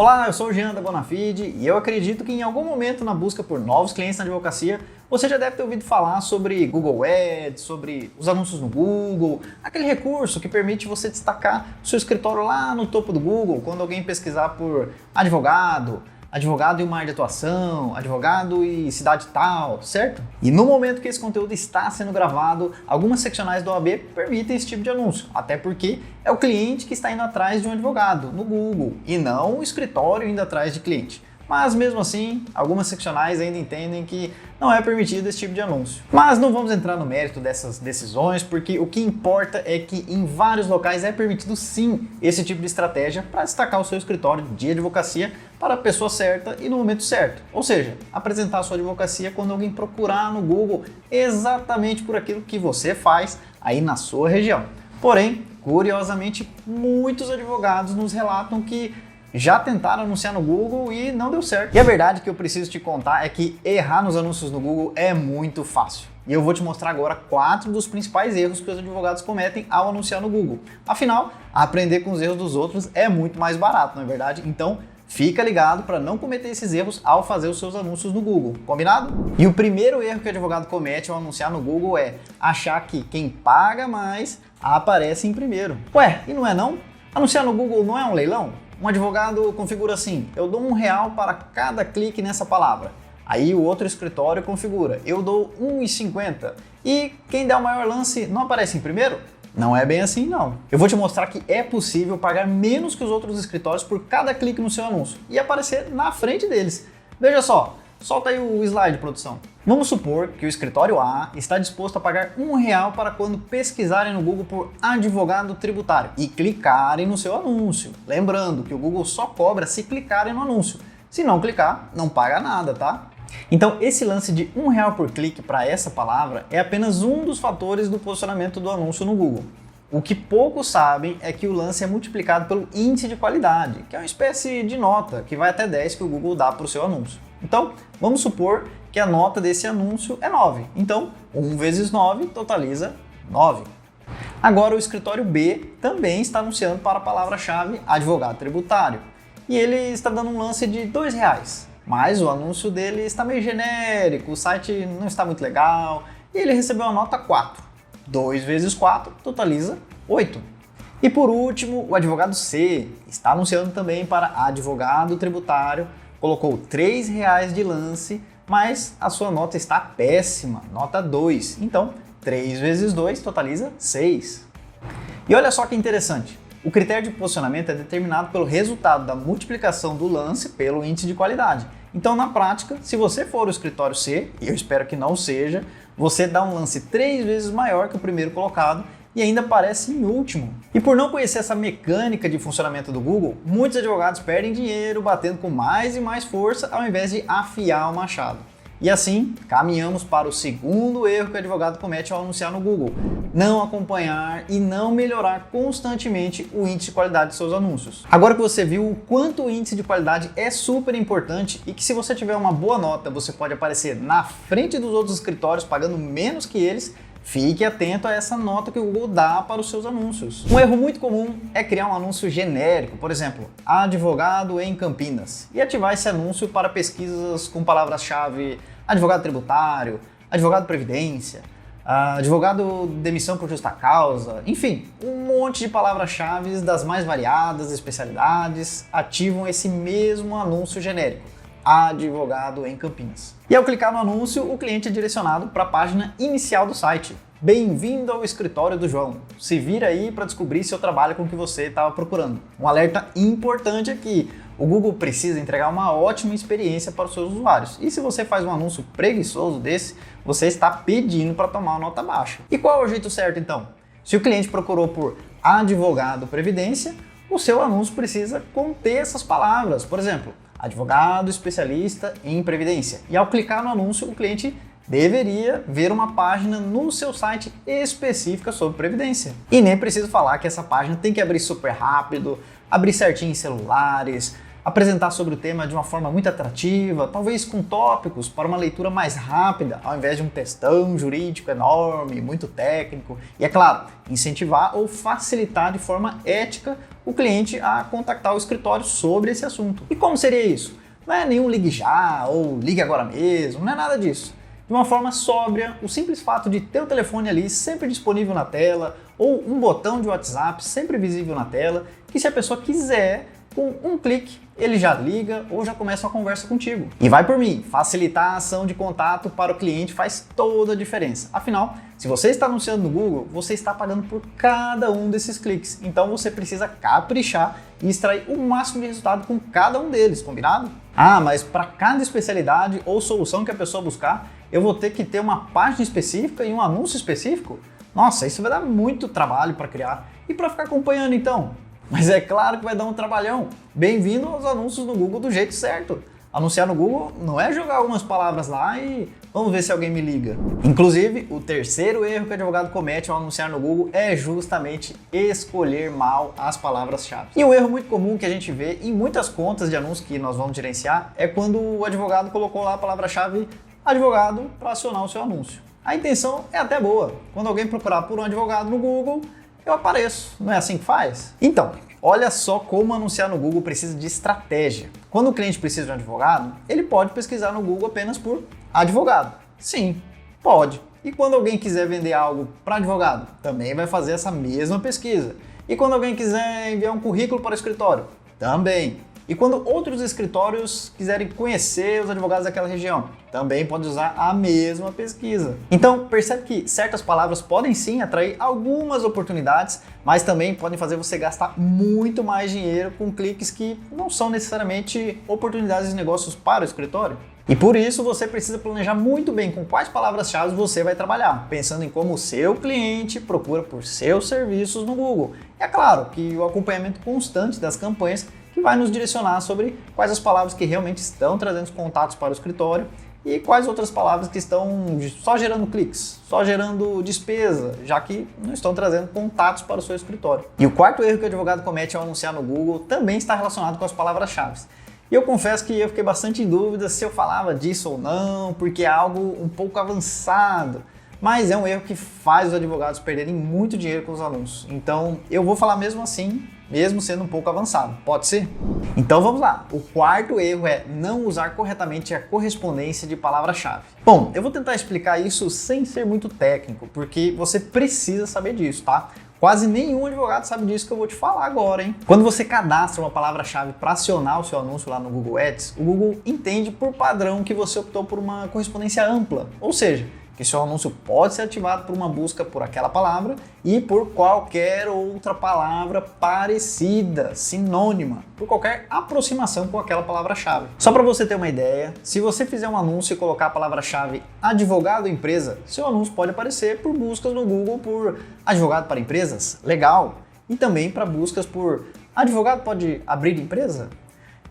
Olá, eu sou o Jean da Bonafide e eu acredito que em algum momento na busca por novos clientes na advocacia, você já deve ter ouvido falar sobre Google Ads, sobre os anúncios no Google, aquele recurso que permite você destacar o seu escritório lá no topo do Google quando alguém pesquisar por advogado e uma área de atuação, advogado e cidade tal, certo? E no momento que esse conteúdo está sendo gravado, algumas seccionais da OAB permitem esse tipo de anúncio, até porque é o cliente que está indo atrás de um advogado no Google e não o escritório indo atrás de cliente. Mas mesmo assim, algumas seccionais ainda entendem que não é permitido esse tipo de anúncio. Mas não vamos entrar no mérito dessas decisões, porque o que importa é que em vários locais é permitido sim esse tipo de estratégia para destacar o seu escritório de advocacia para a pessoa certa e no momento certo. Ou seja, apresentar a sua advocacia quando alguém procurar no Google exatamente por aquilo que você faz aí na sua região. Porém, curiosamente, muitos advogados nos relatam que já tentaram anunciar no Google e não deu certo. E a verdade que eu preciso te contar é que errar nos anúncios no Google é muito fácil. E eu vou te mostrar agora 4 dos principais erros que os advogados cometem ao anunciar no Google. Afinal, aprender com os erros dos outros é muito mais barato, não é verdade? Então, fica ligado para não cometer esses erros ao fazer os seus anúncios no Google, combinado? E o primeiro erro que o advogado comete ao anunciar no Google é achar que quem paga mais aparece em primeiro. Ué, e não é não? Anunciar no Google não é um leilão? Um advogado configura assim: eu dou R$1 para cada clique nessa palavra. Aí o outro escritório configura: eu dou R$1,50. E quem der o maior lance não aparece em primeiro? Não é bem assim não. Eu vou te mostrar que é possível pagar menos que os outros escritórios por cada clique no seu anúncio e aparecer na frente deles. Veja só, solta aí o slide, produção. Vamos supor que o escritório A está disposto a pagar R$1 para quando pesquisarem no Google por advogado tributário e clicarem no seu anúncio. Lembrando que o Google só cobra se clicarem no anúncio. Se não clicar, não paga nada, tá? Então, esse lance de R$1 por clique para essa palavra é apenas um dos fatores do posicionamento do anúncio no Google. O que poucos sabem é que o lance é multiplicado pelo índice de qualidade, que é uma espécie de nota que vai até 10 que o Google dá para o seu anúncio. Então, vamos supor que a nota desse anúncio é 9. Então, 1 vezes 9 totaliza 9. Agora, o escritório B também está anunciando para a palavra-chave advogado tributário. E ele está dando um lance de R$2. Mas o anúncio dele está meio genérico, o site não está muito legal e ele recebeu a nota 4. 2 vezes 4 totaliza 8. E por último, o advogado C está anunciando também para advogado tributário, colocou R$3 de lance, mas a sua nota está péssima, nota 2. Então, 3 vezes 2 totaliza 6. E olha só que interessante, o critério de posicionamento é determinado pelo resultado da multiplicação do lance pelo índice de qualidade. Então, na prática, se você for o escritório C, e eu espero que não seja, você dá um lance 3 vezes maior que o primeiro colocado e ainda aparece em último. E por não conhecer essa mecânica de funcionamento do Google, muitos advogados perdem dinheiro batendo com mais e mais força ao invés de afiar o machado. E assim, caminhamos para o segundo erro que o advogado comete ao anunciar no Google: não acompanhar e não melhorar constantemente o índice de qualidade de seus anúncios. Agora que você viu o quanto o índice de qualidade é super importante e que se você tiver uma boa nota, você pode aparecer na frente dos outros escritórios pagando menos que eles, fique atento a essa nota que o Google dá para os seus anúncios. Um erro muito comum é criar um anúncio genérico, por exemplo, advogado em Campinas, e ativar esse anúncio para pesquisas com palavras-chave advogado tributário, advogado previdência, advogado demissão por justa causa, enfim, um monte de palavras-chave das mais variadas especialidades ativam esse mesmo anúncio genérico: advogado em Campinas. E ao clicar no anúncio, o cliente é direcionado para a página inicial do site. Bem-vindo ao escritório do João. Se vira aí para descobrir se eu trabalho com o que você estava procurando. Um alerta importante aqui: o Google precisa entregar uma ótima experiência para os seus usuários. E se você faz um anúncio preguiçoso desse, você está pedindo para tomar uma nota baixa. E qual é o jeito certo então? Se o cliente procurou por advogado previdência, o seu anúncio precisa conter essas palavras. Por exemplo, advogado especialista em previdência. E ao clicar no anúncio, o cliente deveria ver uma página no seu site específica sobre previdência. E nem preciso falar que essa página tem que abrir super rápido, abrir certinho em celulares, apresentar sobre o tema de uma forma muito atrativa, talvez com tópicos para uma leitura mais rápida, ao invés de um textão jurídico enorme, muito técnico. E é claro, incentivar ou facilitar de forma ética o cliente a contactar o escritório sobre esse assunto. E como seria isso? Não é nenhum ligue já ou ligue agora mesmo, não é nada disso. De uma forma sóbria, o simples fato de ter o telefone ali sempre disponível na tela ou um botão de WhatsApp sempre visível na tela, que se a pessoa quiser, com um clique, ele já liga ou já começa uma conversa contigo. E vai por mim, facilitar a ação de contato para o cliente faz toda a diferença. Afinal, se você está anunciando no Google, você está pagando por cada um desses cliques. Então você precisa caprichar e extrair o máximo de resultado com cada um deles, combinado? Ah, mas para cada especialidade ou solução que a pessoa buscar, eu vou ter que ter uma página específica e um anúncio específico? Nossa, isso vai dar muito trabalho para criar. E para ficar acompanhando então? Mas é claro que vai dar um trabalhão. Bem-vindo aos anúncios no Google do jeito certo. Anunciar no Google não é jogar algumas palavras lá e vamos ver se alguém me liga. Inclusive, o terceiro erro que o advogado comete ao anunciar no Google é justamente escolher mal as palavras-chave. E um erro muito comum que a gente vê em muitas contas de anúncios que nós vamos gerenciar é quando o advogado colocou lá a palavra-chave advogado para acionar o seu anúncio. A intenção é até boa. Quando alguém procurar por um advogado no Google, eu apareço. Não é assim que faz? Então, olha só como anunciar no Google precisa de estratégia. Quando o cliente precisa de um advogado, ele pode pesquisar no Google apenas por advogado. Sim, pode. E quando alguém quiser vender algo para advogado, também vai fazer essa mesma pesquisa. E quando alguém quiser enviar um currículo para o escritório, também. E quando outros escritórios quiserem conhecer os advogados daquela região, também pode usar a mesma pesquisa. Então, percebe que certas palavras podem sim atrair algumas oportunidades, mas também podem fazer você gastar muito mais dinheiro com cliques que não são necessariamente oportunidades de negócios para o escritório. E por isso você precisa planejar muito bem com quais palavras-chave você vai trabalhar, pensando em como o seu cliente procura por seus serviços no Google. É claro que o acompanhamento constante das campanhas que vai nos direcionar sobre quais as palavras que realmente estão trazendo contatos para o escritório e quais outras palavras que estão só gerando cliques, só gerando despesa, já que não estão trazendo contatos para o seu escritório. E o quarto erro que o advogado comete ao anunciar no Google também está relacionado com as palavras-chave. E eu confesso que eu fiquei bastante em dúvida se eu falava disso ou não, porque é algo um pouco avançado. Mas é um erro que faz os advogados perderem muito dinheiro com os anúncios. Então eu vou falar mesmo assim, mesmo sendo um pouco avançado. Pode ser? Então vamos lá. O quarto erro é não usar corretamente a correspondência de palavra-chave. Bom, eu vou tentar explicar isso sem ser muito técnico, porque você precisa saber disso, tá? Quase nenhum advogado sabe disso que eu vou te falar agora, hein? Quando você cadastra uma palavra-chave para acionar o seu anúncio lá no Google Ads, o Google entende por padrão que você optou por uma correspondência ampla, ou seja, que seu anúncio pode ser ativado por uma busca por aquela palavra e por qualquer outra palavra parecida, sinônima, por qualquer aproximação com aquela palavra-chave. Só para você ter uma ideia, se você fizer um anúncio e colocar a palavra-chave advogado empresa, seu anúncio pode aparecer por buscas no Google por advogado para empresas, legal, e também para buscas por advogado pode abrir empresa,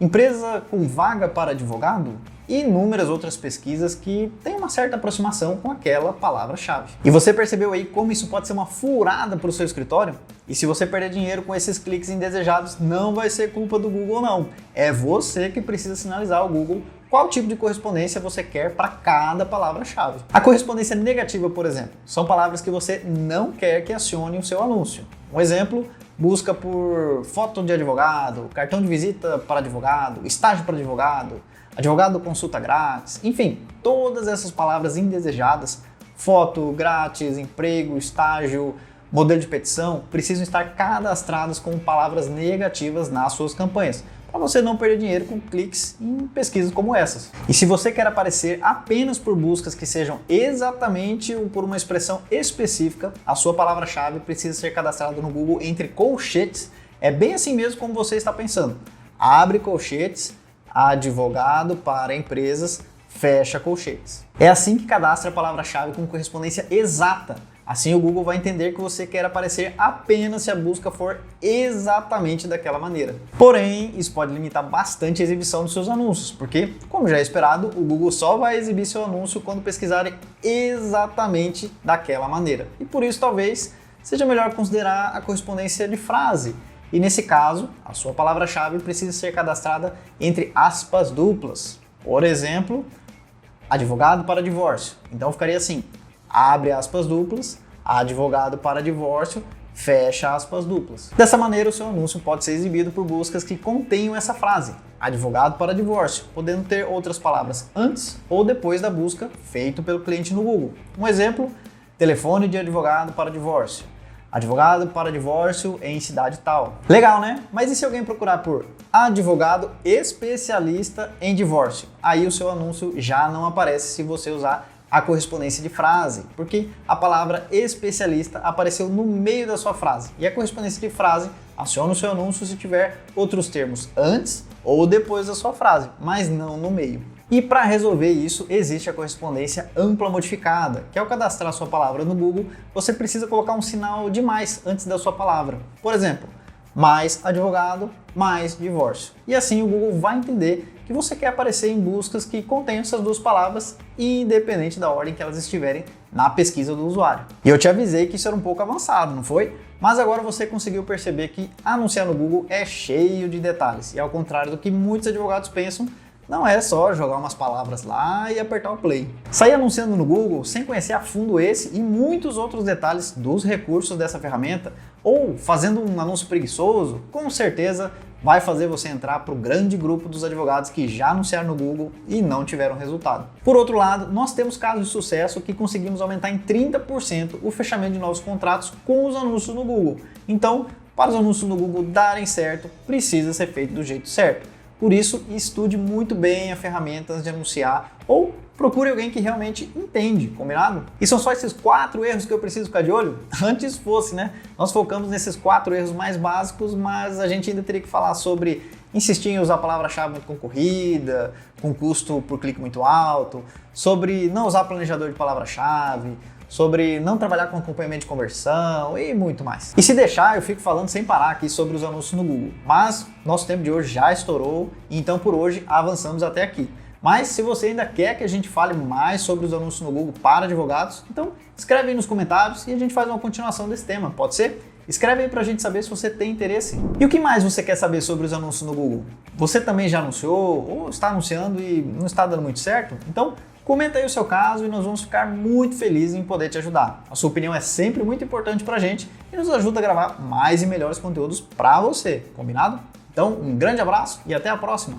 empresa com vaga para advogado, e inúmeras outras pesquisas que têm uma certa aproximação com aquela palavra-chave. E você percebeu aí como isso pode ser uma furada para o seu escritório? E se você perder dinheiro com esses cliques indesejados, não vai ser culpa do Google não. É você que precisa sinalizar ao Google qual tipo de correspondência você quer para cada palavra-chave. A correspondência negativa, por exemplo, são palavras que você não quer que acione o seu anúncio. Um exemplo, busca por foto de advogado, cartão de visita para advogado, estágio para advogado, advogado consulta grátis, enfim, todas essas palavras indesejadas, foto grátis, emprego, estágio, modelo de petição, precisam estar cadastradas com palavras negativas nas suas campanhas, para você não perder dinheiro com cliques em pesquisas como essas. E se você quer aparecer apenas por buscas que sejam exatamente por uma expressão específica, a sua palavra-chave precisa ser cadastrada no Google entre colchetes, é bem assim mesmo como você está pensando. Abre colchetes, advogado para empresas, fecha colchetes. É assim que cadastra a palavra-chave com correspondência exata. Assim o Google vai entender que você quer aparecer apenas se a busca for exatamente daquela maneira. Porém, isso pode limitar bastante a exibição dos seus anúncios, porque, como já é esperado, o Google só vai exibir seu anúncio quando pesquisarem exatamente daquela maneira. E por isso talvez seja melhor considerar a correspondência de frase. E nesse caso, a sua palavra-chave precisa ser cadastrada entre aspas duplas. Por exemplo, advogado para divórcio. Então ficaria assim, abre aspas duplas, advogado para divórcio, fecha aspas duplas. Dessa maneira, o seu anúncio pode ser exibido por buscas que contenham essa frase, advogado para divórcio, podendo ter outras palavras antes ou depois da busca feito pelo cliente no Google. Um exemplo, telefone de advogado para divórcio. Advogado para divórcio em cidade tal. Legal, né? Mas e se alguém procurar por advogado especialista em divórcio? Aí o seu anúncio já não aparece se você usar a correspondência de frase, porque a palavra especialista apareceu no meio da sua frase. E a correspondência de frase aciona o seu anúncio se tiver outros termos antes ou depois da sua frase, mas não no meio. E para resolver isso, existe a correspondência ampla modificada, que ao cadastrar sua palavra no Google, você precisa colocar um sinal de mais antes da sua palavra. Por exemplo, mais advogado, mais divórcio. E assim o Google vai entender que você quer aparecer em buscas que contenham essas duas palavras, independente da ordem que elas estiverem na pesquisa do usuário. E eu te avisei que isso era um pouco avançado, não foi? Mas agora você conseguiu perceber que anunciar no Google é cheio de detalhes. E ao contrário do que muitos advogados pensam, não é só jogar umas palavras lá e apertar o play. Sair anunciando no Google sem conhecer a fundo esse e muitos outros detalhes dos recursos dessa ferramenta, ou fazendo um anúncio preguiçoso, com certeza vai fazer você entrar para o grande grupo dos advogados que já anunciaram no Google e não tiveram resultado. Por outro lado, nós temos casos de sucesso que conseguimos aumentar em 30% o fechamento de novos contratos com os anúncios no Google. Então, para os anúncios no Google darem certo, precisa ser feito do jeito certo. Por isso, estude muito bem a ferramenta antes de anunciar ou procure alguém que realmente entende, combinado? E são só esses 4 erros que eu preciso ficar de olho? Antes fosse, né? Nós focamos nesses 4 erros mais básicos, mas a gente ainda teria que falar sobre insistir em usar palavra-chave muito concorrida, com custo por clique muito alto, sobre não usar planejador de palavra-chave, sobre não trabalhar com acompanhamento de conversão e muito mais. E se deixar, eu fico falando sem parar aqui sobre os anúncios no Google. Mas nosso tempo de hoje já estourou, então por hoje avançamos até aqui. Mas se você ainda quer que a gente fale mais sobre os anúncios no Google para advogados, então escreve aí nos comentários e a gente faz uma continuação desse tema, pode ser? Escreve aí pra gente saber se você tem interesse. E o que mais você quer saber sobre os anúncios no Google? Você também já anunciou ou está anunciando e não está dando muito certo? Então comenta aí o seu caso e nós vamos ficar muito felizes em poder te ajudar. A sua opinião é sempre muito importante pra gente e nos ajuda a gravar mais e melhores conteúdos pra você, combinado? Então, um grande abraço e até a próxima!